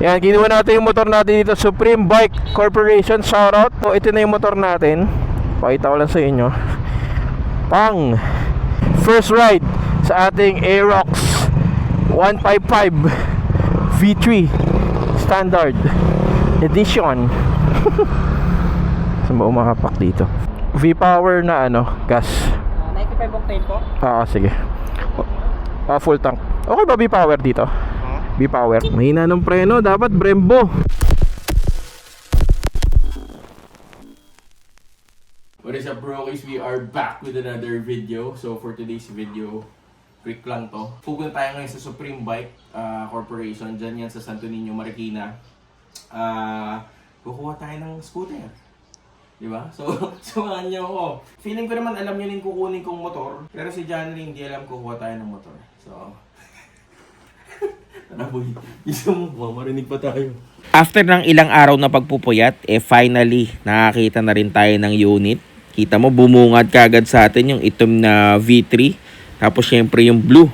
Yan, ginawa natin yung motor natin dito, Supreme Bike Corporation, shoutout. So, ito na yung motor natin. Pakita ko lang sa inyo. Pang first ride sa ating Aerox 155 V3 Standard Edition. Saan ba umahapak dito? V-Power na ano, gas. 95 octane po? Sige. Full tank. Okay ba V-Power dito? V-Power. Mahina ng preno, dapat Brembo. What is up, brokies? We are back with another video. So for today's video, quick lang to. Pupunta tayo ngayon sa Supreme Bike Corporation. Diyan yan sa Santo Niño, Marikina. Kukuha tayo ng scooter. Diba? So, samahan niyo ako. Feeling ko naman alam niyo yung kukunin kong motor. Pero si John Lee, hindi alam kukuha tayo ng motor. So, tara boy. Isang marinig pa tayo. After ng ilang araw na pagpupuyat, finally, nakakita na rin tayo ng unit. Kita mo, bumungad kagad sa atin yung itom na V3. Tapos syempre yung blue.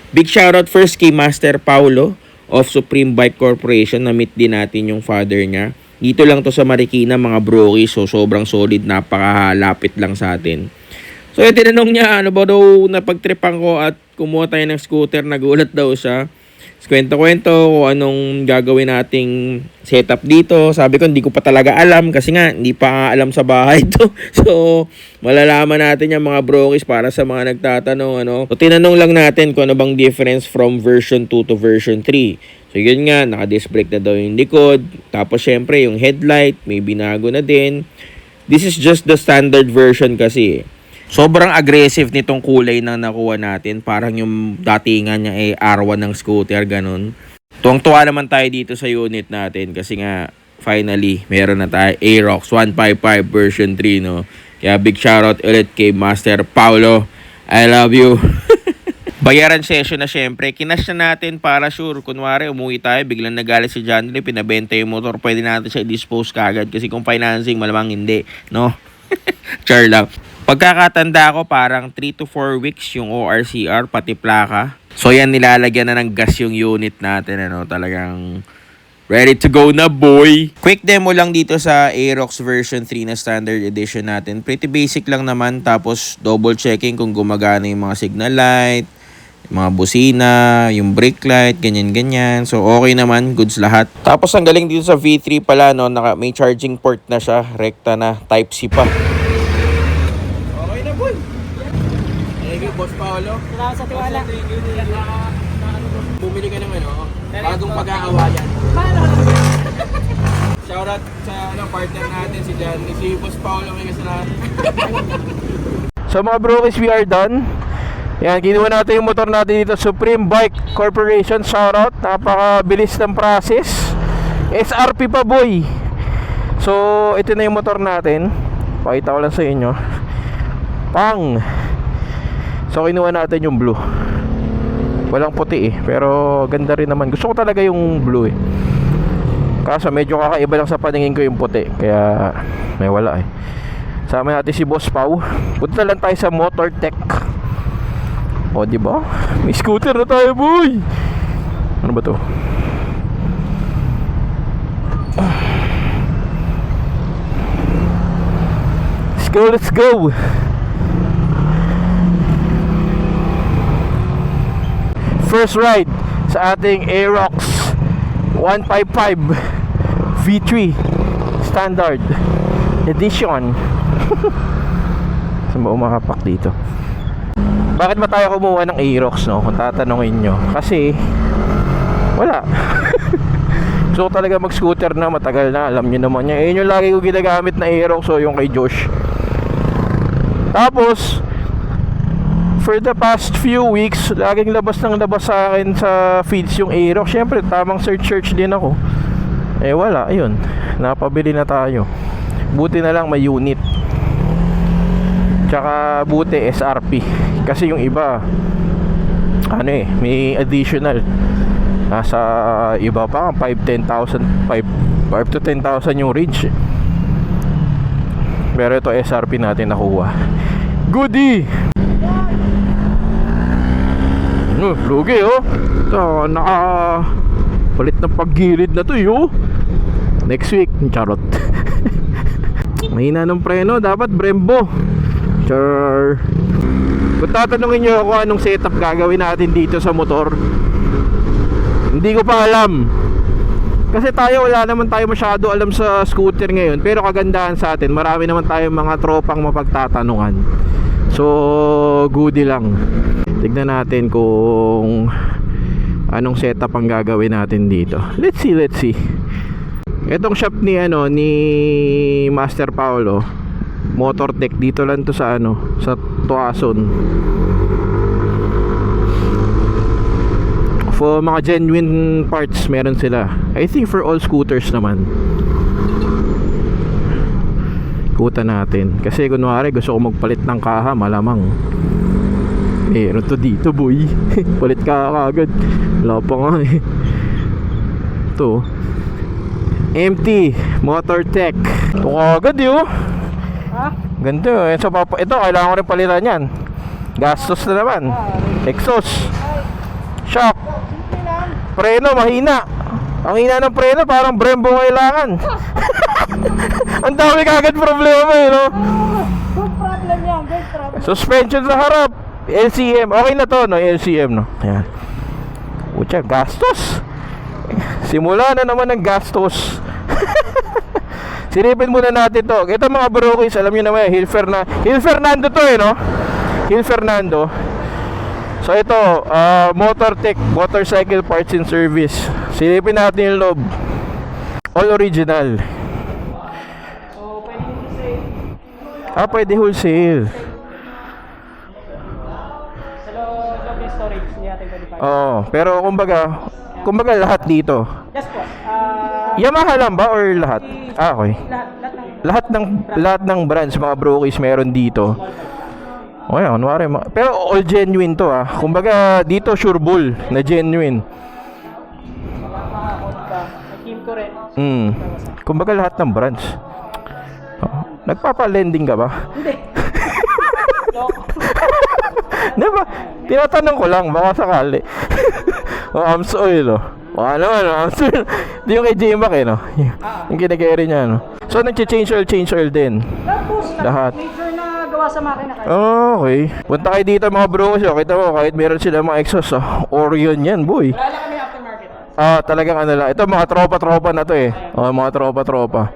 Big shoutout first kay Master Paulo of Supreme Bike Corporation. Na-meet din natin yung father niya. Dito lang to sa Marikina, mga brokies. So sobrang solid, napakalapit lang sa atin. So tinanong niya, ano ba daw napagtripan ko at kumuha tayo ng scooter. Nagulat daw siya. Kwento-kwento kung anong gagawin nating setup dito. Sabi ko, hindi ko pa talaga alam kasi nga, hindi pa alam sa bahay to. So, malalaman natin yung mga brokies para sa mga nagtatanong. So, tinanong lang natin kung ano bang difference from version 2 to version 3. So, yun nga, naka-disc brake na daw yung likod. Tapos, syempre, yung headlight, may binago na din. This is just the standard version kasi. Sobrang aggressive nitong kulay na nakuha natin. Parang yung datingan niya ay R1 ng scooter, ganun. Tuwang-tuwa naman tayo dito sa unit natin kasi nga, finally, meron na tayo Aerox 155 version 3, no? Kaya big shoutout ulit kay Master Paulo. I love you. Bayaran session na syempre. Kinash na natin para sure. Kunwari, umuwi tayo, biglang nagalit si John Lee, pinabenta yung motor, pwede natin siya i-dispose kagad. Kasi kung financing, malamang hindi, no? Char lang. Pagkakatanda ko, parang 3 to 4 weeks yung ORCR, pati plaka. So yan, nilalagyan na ng gas yung unit natin, ano, talagang ready to go na, boy! Quick demo lang dito sa Aerox version 3 na standard edition natin. Pretty basic lang naman, tapos double checking kung gumagana yung mga signal light, yung mga busina, yung brake light, ganyan-ganyan. So okay naman, goods lahat. Tapos ang galing dito sa V3 pala, no, may charging port na siya, rekta na, Type-C pa. Boss Paolo. Salamat sa tiwala. Bumili ka ng bagong pag-aawayan. Shoutout sa partner natin, si John. Si Boss Paolo may kasalanan. So mga brokies, we are done. Yan, ginawa natin yung motor natin dito, Supreme Bike Corporation, shoutout. Napakabilis ng process. SRP pa, boy. So ito na yung motor natin. Pakita ko lang sa inyo. Pang So kinuha natin yung blue. Walang puti pero ganda rin naman. Gusto ko talaga yung blue Kaso medyo kakaiba lang sa paningin ko yung puti. Kaya may wala Sama natin si Boss Pau. Punta lang tayo sa Motor Tech. O diba? May scooter na tayo, boy. Ano ba to? Let's go. First ride sa ating Aerox 155 V3 Standard Edition. Saan ba umahapak dito? Bakit ba tayo kumuha ng Aerox, no? Kung tatanungin nyo. Kasi wala. So talaga mag-scooter na, matagal na. Alam nyo naman yan. Yun yung lagi ko ginagamit na Aerox, so yung kay Josh. Tapos for the past few weeks, laging labas ng labas sa akin sa feeds yung Aerox. Siyempre, tamang search din ako. Wala, ayun. Napabili na tayo. Buti na lang may unit. Tsaka buti SRP. Kasi yung iba, may additional. Nasa iba pa, 5-10,000, 5 to 10,000 yung range. Pero ito SRP natin nakuha. Goodie! Lugi ito, Palit ng paggilid na to yo. Next week, charot. Mahina ng preno, dapat Brembo. Char. Kung tatanungin nyo kung anong setup gagawin natin dito sa motor, hindi ko pa alam. Kasi tayo, wala naman tayo masyado alam sa scooter ngayon. Pero kagandahan sa atin, marami naman tayong mga tropang mapagtatanungan. So, goodie lang. Tignan natin kung anong setup ang gagawin natin dito. Let's see. Etong shop ni Master Paolo, Motortech, dito lang to sa sa Tuason. For mga genuine parts meron sila. I think for all scooters naman. Ikutan natin. Kasi kunwari gusto ko magpalit ng kaha, malamang meron to dito, boy. Palit ka agad. Wala pa nga eh. Ito empty Motortech. Ito agad yun. Ha? Ganito eh. So, ito kailangan ko rin palitan yan. Gastos na naman. Exhaust, shock, preno mahina. Ang hina ng preno, parang Brembo kailangan. Ang dami kagad problema eh, no? Good problem yan, good problem. Suspension sa harap, LCM. Okay na to, no? LCM, no? Ayan. Pucha, gastos. Simula na naman ng gastos. Silipin muna natin to. Ito mga brokies, alam nyo naman, Hill Fernando to eh, no? Hill Fernando. So ito, Motortech, motorcycle parts and service. Silipin natin yung loob. All original. So, pwede mo kasi Pwede wholesale. sa loob yung storage, hindi natin pwede pa. Oo, pero kumbaga lahat dito. Yes po. Yamaha lang ba or lahat? Okay. Lahat ng brands mga brokies meron dito. Okay, kunwari pero all genuine to ah. Kumbaga dito sure bull na genuine. Mga Honda, may team ko rin. Kumbaga lahat ng brands. Nagpapa-lending ka ba? Hindi. Diba? Tinatanong ko lang, baka sakali. Arms oil, oh. Baka naman, arms oil. Di yung kay J-Mac, eh, no? Yung kinagayari niya, no? So, nag-change oil din. Lahat. Major na gawa sa makina kayo. Okay. Punta kayo dito, mga bro. So, kita mo, kahit meron sila mga exhaust, Orion yan, boy. Wala lang kami aftermarket. Talagang lang. Ito, mga tropa-tropa na to, eh. Mga tropa-tropa.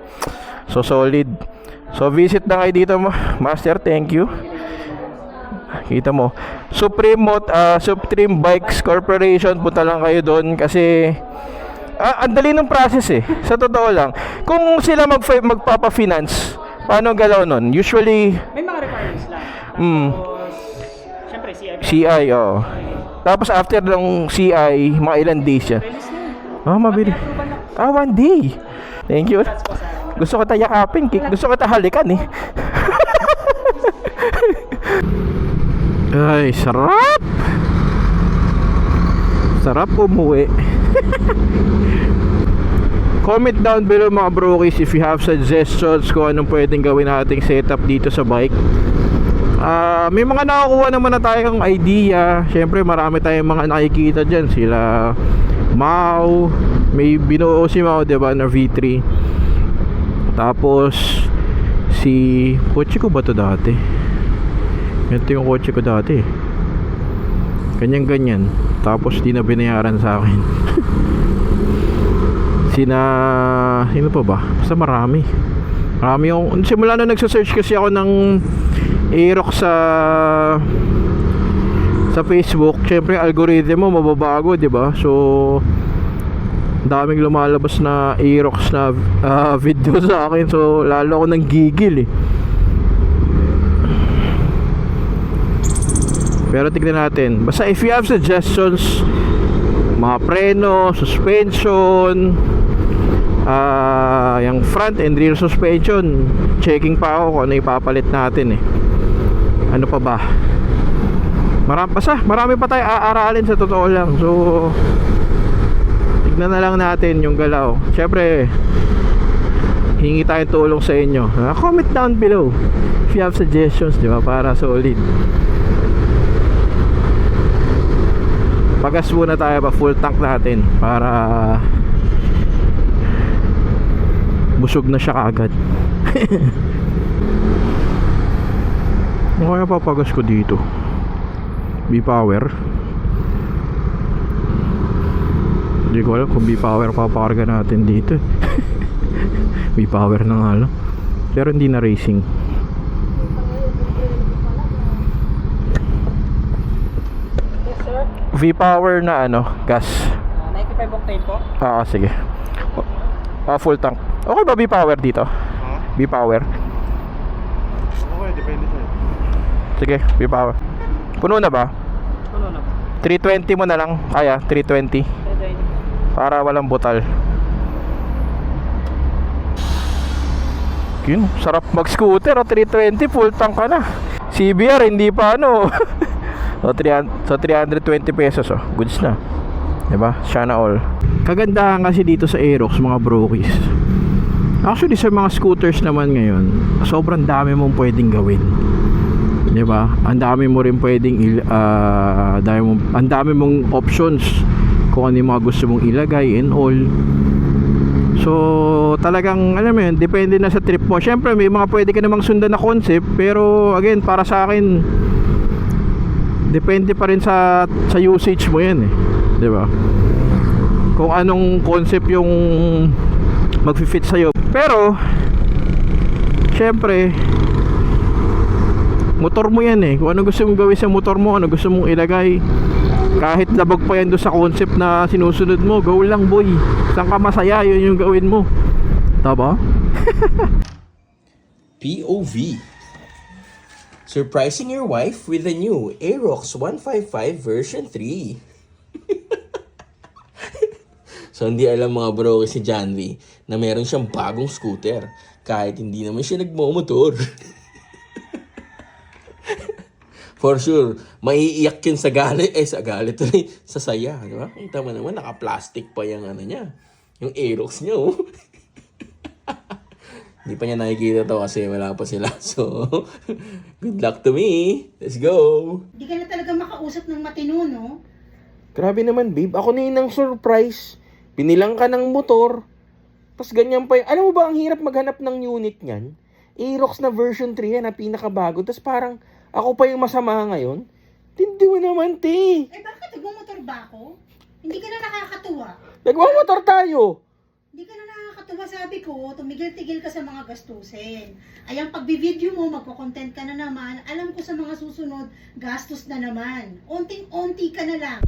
So, solid. So, visit na kayo dito, Master. Thank you. Kita mo, Supreme Bikes Corporation, punta lang kayo doon kasi ang dali ng process eh. Sa totoo lang, kung sila magpapa-finance, paano galaw nun? Usually May mga requirements lang. Tapos, syempre, CI, oh. Tapos after ng CI, mga ilang days siya. Mabili. 1 day. Thank you. Gusto ko tayo yakapin, gusto ko tayo halikan eh. Ay, sarap! Sarap umuwi. Comment down below mga brokies if you have suggestions kung anong pwedeng gawin nating setup dito sa bike. May mga nakakuha naman na tayong idea. Siyempre marami tayong mga nakikita dyan. Sila Mau, may binuo si Mau, diba, na V3. Tapos si kotse ko ba to dati? Ito yung kotse ko dati. Ganyan. Tapos di na binayaran sa akin. Sino pa ba? Basta marami yung simula na nagsa-search kasi ako ng Aerox sa Facebook. Siyempre algorithm mo mababago, di ba? So daming lumalabas na Aerox na video sa akin. So lalo ako nang gigil eh. Pero tignan natin. Basta if you have suggestions, mga preno, suspension, yung front and rear suspension, checking pa ako kung ano ipapalit natin eh. Ano pa ba? Marami pa tayo aaralin sa totoo lang. So tignan na lang natin yung galaw. Syempre hingi tayong tulong sa inyo. Comment down below if you have suggestions, di ba? Para solid. Pagas muna tayo pa full tank natin para busog na siya kaagad. Ano kaya papagas ko dito? B-Power. Hindi ko alam kung B-Power papakarga natin dito. B-Power na nga lang. Pero hindi na racing. Yes, sir. V-Power na ano, gas. 95 octane po. Sige. Full tank. Okay ba B-Power dito? B-Power. Okay, depende sa'yo. Sige, B-Power. Puno na ba? Puno na po. 320 mo na lang. Kaya, 320. Para walang butal. Yun, sarap mag-scooter. 320, full tank ka na. CBR, hindi pa ano. So 320 pesos. Goods na. Diba? Sana all. Kagandahan kasi dito sa Aerox, mga brokies. Actually, sa mga scooters naman ngayon, sobrang dami mong pwedeng gawin. Diba? Ang dami mo rin pwedeng ang dami mong options kung ano yung mga gusto mong ilagay and all. So talagang alam mo yun, depende na sa trip mo. Syempre may mga pwede ka namang sundan na concept, pero again, para sa akin depende pa rin sa usage mo yan eh. Diba? Kung anong concept yung mag-fit sa'yo. Pero syempre motor mo yan eh. Kung ano gusto mong gawin sa motor mo, ano gusto mong ilagay, kahit labag pa yan doon sa concept na sinusunod mo, go lang boy. Saan ka masaya, yun yung gawin mo. Tama? POV. Surprising your wife with the new Aerox 155 version 3. So hindi alam mga bro si Janvi na meron siyang bagong scooter kahit hindi naman siya nagmomotor. For sure, maiiyak yun sa galit. Sa galit tuloy, sa saya. Di ba? Kita mo naman, naka-plastic pa yung ano niya. Yung Aerox niya, oh. Hindi pa niya nakikita to kasi wala pa sila. So, good luck to me. Let's go. Hindi ka na talaga makausap ng matino, no? Grabe naman, babe. Ako na yun ng surprise. Binilang ka ng motor. Tapos ganyan pa yun. Alam mo ba, ang hirap maghanap ng unit niyan? Aerox na version 3 yan, na pinakabago. Tapos parang, ako pa yung masama ngayon? Tindi mo naman, te. Eh bakit nagmumotor ba ako? Hindi ka na nakakatuwa. Nagmamotor tayo. Hindi ka na nakakatuwa, sabi ko, tumigil-tigil ka sa mga gastusin. Ayan, pag-video mo, magko-content ka na naman. Alam ko sa mga susunod, gastos na naman. Onting-onti ka na lang.